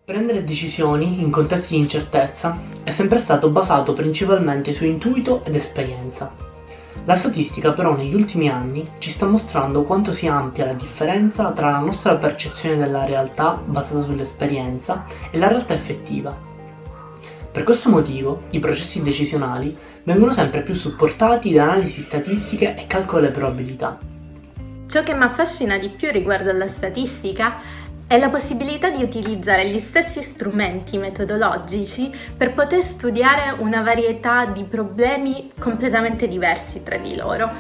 Prendere decisioni in contesti di incertezza è sempre stato basato principalmente su intuito ed esperienza. La statistica però negli ultimi anni ci sta mostrando quanto sia ampia la differenza tra la nostra percezione della realtà basata sull'esperienza e la realtà effettiva. Per questo motivo i processi decisionali vengono sempre più supportati da analisi statistiche e calcolo delle probabilità. Ciò che mi affascina di più riguardo alla statistica è la possibilità di utilizzare gli stessi strumenti metodologici per poter studiare una varietà di problemi completamente diversi tra di loro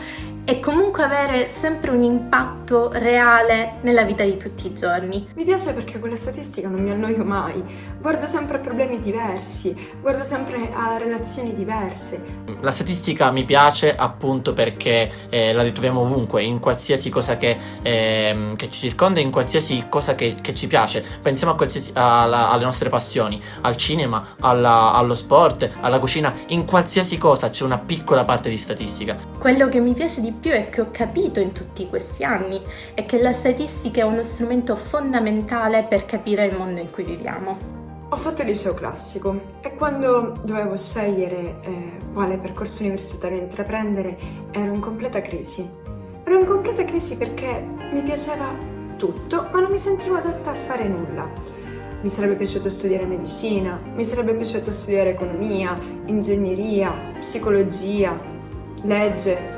e comunque avere sempre un impatto reale nella vita di tutti i giorni. Mi piace perché con la statistica non mi annoio mai, guardo sempre a problemi diversi, guardo sempre a relazioni diverse. La statistica mi piace appunto perché la ritroviamo ovunque, in qualsiasi cosa che ci circonda, in qualsiasi cosa che ci piace. Pensiamo alle nostre passioni, al cinema, allo sport, alla cucina, in qualsiasi cosa c'è una piccola parte di statistica. Quello che mi piace di più e che ho capito in tutti questi anni è che la statistica è uno strumento fondamentale per capire il mondo in cui viviamo. Ho fatto il liceo classico e quando dovevo scegliere quale percorso universitario intraprendere ero in completa crisi. Ero in completa crisi perché mi piaceva tutto, ma non mi sentivo adatta a fare nulla. Mi sarebbe piaciuto studiare medicina, mi sarebbe piaciuto studiare economia, ingegneria, psicologia, legge,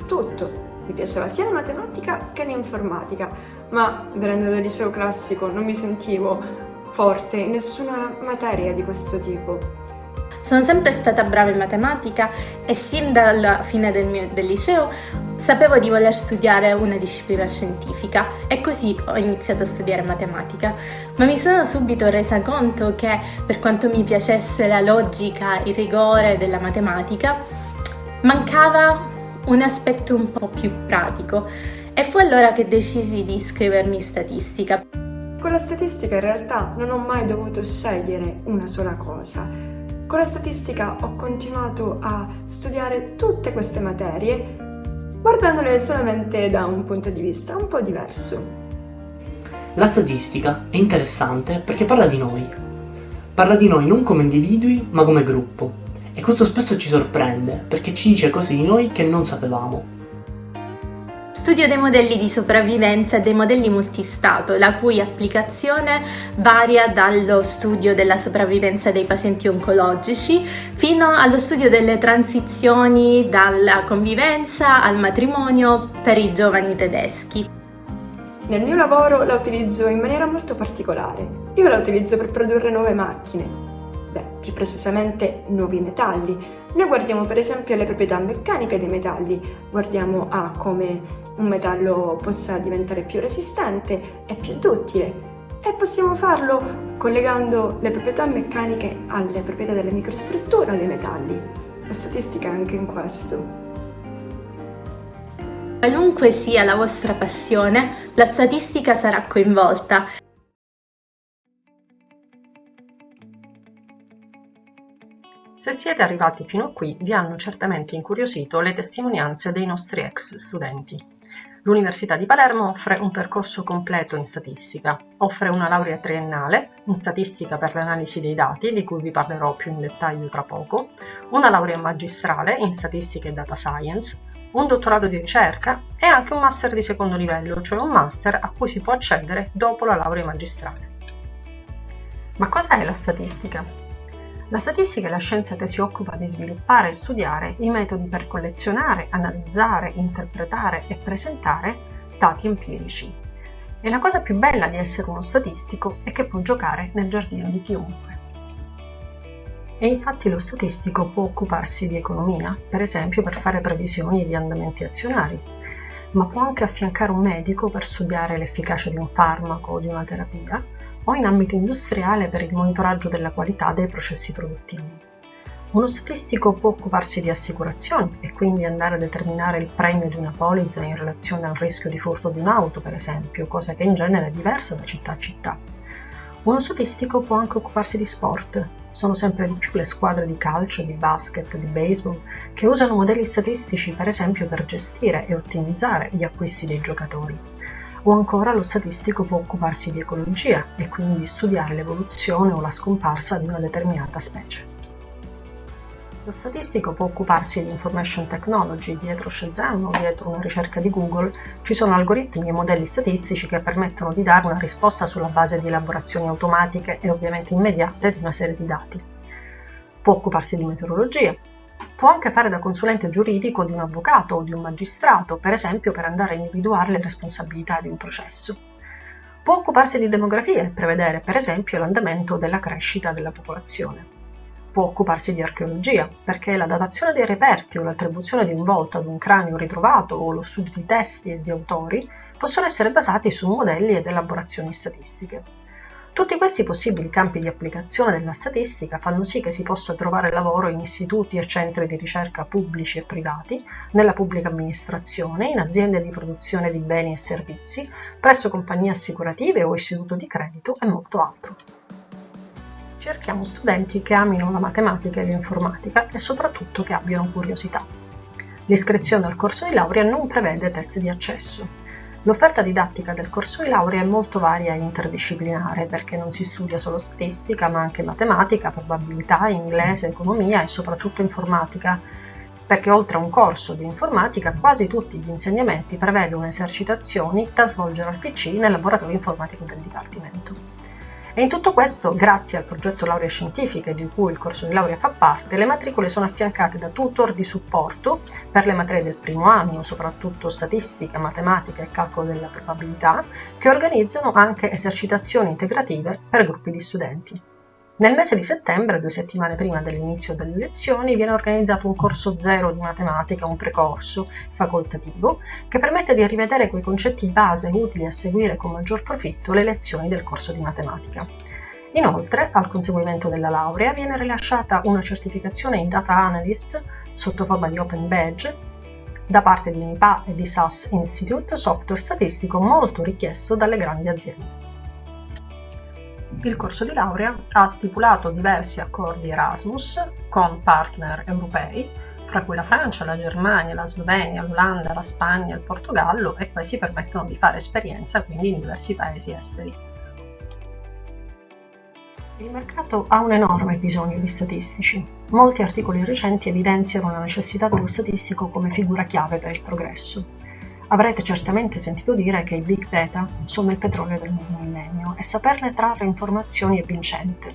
tutto. Mi piaceva sia la matematica che l'informatica, ma venendo dal liceo classico non mi sentivo forte in nessuna materia di questo tipo. Sono sempre stata brava in matematica e sin dalla fine del liceo sapevo di voler studiare una disciplina scientifica e così ho iniziato a studiare matematica, ma mi sono subito resa conto che per quanto mi piacesse la logica, il rigore della matematica, mancava un aspetto un po' più pratico e fu allora che decisi di iscrivermi in statistica. Con la statistica in realtà non ho mai dovuto scegliere una sola cosa. Con la statistica ho continuato a studiare tutte queste materie guardandole solamente da un punto di vista un po' diverso. La statistica è interessante perché parla di noi. Parla di noi non come individui ma come gruppo. E questo spesso ci sorprende perché ci dice cose di noi che non sapevamo. Studio dei modelli di sopravvivenza e dei modelli multistato, la cui applicazione varia dallo studio della sopravvivenza dei pazienti oncologici fino allo studio delle transizioni dalla convivenza al matrimonio per i giovani tedeschi. Nel mio lavoro la utilizzo in maniera molto particolare. Io la utilizzo per produrre nuove macchine. Più precisamente nuovi metalli. Noi guardiamo per esempio alle proprietà meccaniche dei metalli, guardiamo a come un metallo possa diventare più resistente e più duttile e possiamo farlo collegando le proprietà meccaniche alle proprietà della microstruttura dei metalli. La statistica è anche in questo. Qualunque sia la vostra passione, la statistica sarà coinvolta. Se siete arrivati fino a qui, vi hanno certamente incuriosito le testimonianze dei nostri ex studenti. L'Università di Palermo offre un percorso completo in statistica, offre una laurea triennale in statistica per l'analisi dei dati, di cui vi parlerò più in dettaglio tra poco, una laurea magistrale in statistica e data science, un dottorato di ricerca e anche un master di secondo livello, cioè un master a cui si può accedere dopo la laurea magistrale. Ma cosa è la statistica? La statistica è la scienza che si occupa di sviluppare e studiare i metodi per collezionare, analizzare, interpretare e presentare dati empirici. E la cosa più bella di essere uno statistico è che può giocare nel giardino di chiunque. E infatti lo statistico può occuparsi di economia, per esempio per fare previsioni di andamenti azionari, ma può anche affiancare un medico per studiare l'efficacia di un farmaco o di una terapia, o in ambito industriale per il monitoraggio della qualità dei processi produttivi. Uno statistico può occuparsi di assicurazioni e quindi andare a determinare il premio di una polizza in relazione al rischio di furto di un'auto, per esempio, cosa che in genere è diversa da città a città. Uno statistico può anche occuparsi di sport. Sono sempre di più le squadre di calcio, di basket, di baseball che usano modelli statistici, per esempio, per gestire e ottimizzare gli acquisti dei giocatori. O ancora lo statistico può occuparsi di ecologia e quindi studiare l'evoluzione o la scomparsa di una determinata specie. Lo statistico può occuparsi di information technology. Dietro Shazam o dietro una ricerca di Google ci sono algoritmi e modelli statistici che permettono di dare una risposta sulla base di elaborazioni automatiche e ovviamente immediate di una serie di dati. Può occuparsi di meteorologia. Può anche fare da consulente giuridico di un avvocato o di un magistrato, per esempio per andare a individuare le responsabilità di un processo. Può occuparsi di demografia e prevedere, per esempio, l'andamento della crescita della popolazione. Può occuparsi di archeologia, perché la datazione dei reperti o l'attribuzione di un volto ad un cranio ritrovato o lo studio di testi e di autori possono essere basati su modelli ed elaborazioni statistiche. Tutti questi possibili campi di applicazione della statistica fanno sì che si possa trovare lavoro in istituti e centri di ricerca pubblici e privati, nella pubblica amministrazione, in aziende di produzione di beni e servizi, presso compagnie assicurative o istituto di credito e molto altro. Cerchiamo studenti che amino la matematica e l'informatica e soprattutto che abbiano curiosità. L'iscrizione al corso di laurea non prevede test di accesso. L'offerta didattica del corso di laurea è molto varia e interdisciplinare perché non si studia solo statistica ma anche matematica, probabilità, inglese, economia e soprattutto informatica, perché oltre a un corso di informatica quasi tutti gli insegnamenti prevedono esercitazioni da svolgere al PC nel laboratorio informatico del Dipartimento. E in tutto questo, grazie al progetto Laurea Scientifiche di cui il corso di laurea fa parte, le matricole sono affiancate da tutor di supporto per le materie del primo anno, soprattutto statistica, matematica e calcolo della probabilità, che organizzano anche esercitazioni integrative per gruppi di studenti. Nel mese di settembre, 2 settimane prima dell'inizio delle lezioni, viene organizzato un corso zero di matematica, un precorso facoltativo, che permette di rivedere quei concetti base utili a seguire con maggior profitto le lezioni del corso di matematica. Inoltre, al conseguimento della laurea, viene rilasciata una certificazione in Data Analyst sotto forma di Open Badge da parte di UNIPA e di SAS Institute, software statistico molto richiesto dalle grandi aziende. Il corso di laurea ha stipulato diversi accordi Erasmus con partner europei, fra cui la Francia, la Germania, la Slovenia, l'Olanda, la Spagna e il Portogallo, e questi permettono di fare esperienza quindi in diversi paesi esteri. Il mercato ha un enorme bisogno di statistici. Molti articoli recenti evidenziano la necessità dello statistico come figura chiave per il progresso. Avrete certamente sentito dire che i big data sono il petrolio del nuovo millennio e saperne trarre informazioni è vincente.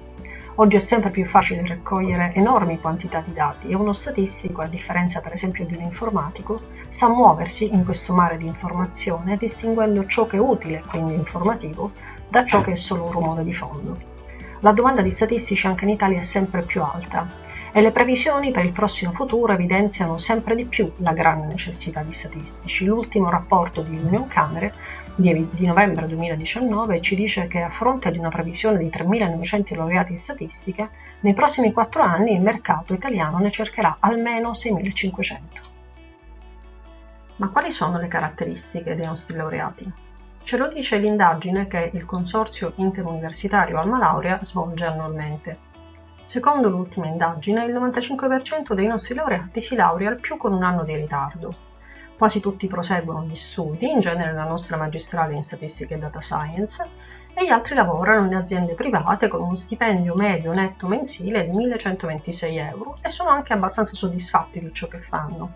Oggi è sempre più facile raccogliere enormi quantità di dati e uno statistico, a differenza per esempio di un informatico, sa muoversi in questo mare di informazione distinguendo ciò che è utile, quindi informativo, da ciò che è solo un rumore di fondo. La domanda di statistici anche in Italia è sempre più alta e le previsioni per il prossimo futuro evidenziano sempre di più la grande necessità di statistici. L'ultimo rapporto di Unioncamere di novembre 2019 ci dice che a fronte di una previsione di 3.900 laureati in statistica, nei prossimi 4 anni il mercato italiano ne cercherà almeno 6.500. Ma quali sono le caratteristiche dei nostri laureati? Ce lo dice l'indagine che il Consorzio Interuniversitario Alma Laurea svolge annualmente. Secondo l'ultima indagine, il 95% dei nostri laureati si laurea al più con un anno di ritardo. Quasi tutti proseguono gli studi, in genere la nostra magistrale in statistica e data science, e gli altri lavorano in aziende private con uno stipendio medio netto mensile di 1.126 euro e sono anche abbastanza soddisfatti di ciò che fanno.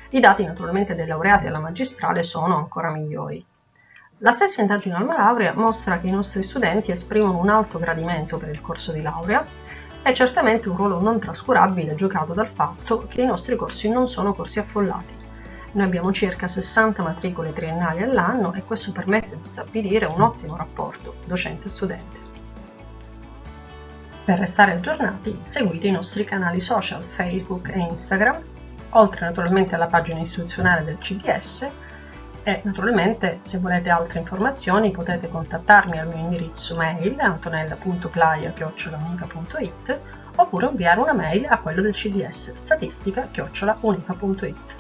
I dati naturalmente dei laureati alla magistrale sono ancora migliori. La stessa indagine Alma Laurea mostra che i nostri studenti esprimono un alto gradimento per il corso di laurea. È certamente un ruolo non trascurabile giocato dal fatto che i nostri corsi non sono corsi affollati. Noi abbiamo circa 60 matricole triennali all'anno e questo permette di stabilire un ottimo rapporto docente-studente. Per restare aggiornati, seguite i nostri canali social Facebook e Instagram, oltre naturalmente alla pagina istituzionale del CDS, e naturalmente se volete altre informazioni potete contattarmi al mio indirizzo mail antonella.plaia@unica.it oppure inviare una mail a quello del CDS statistica@unica.it.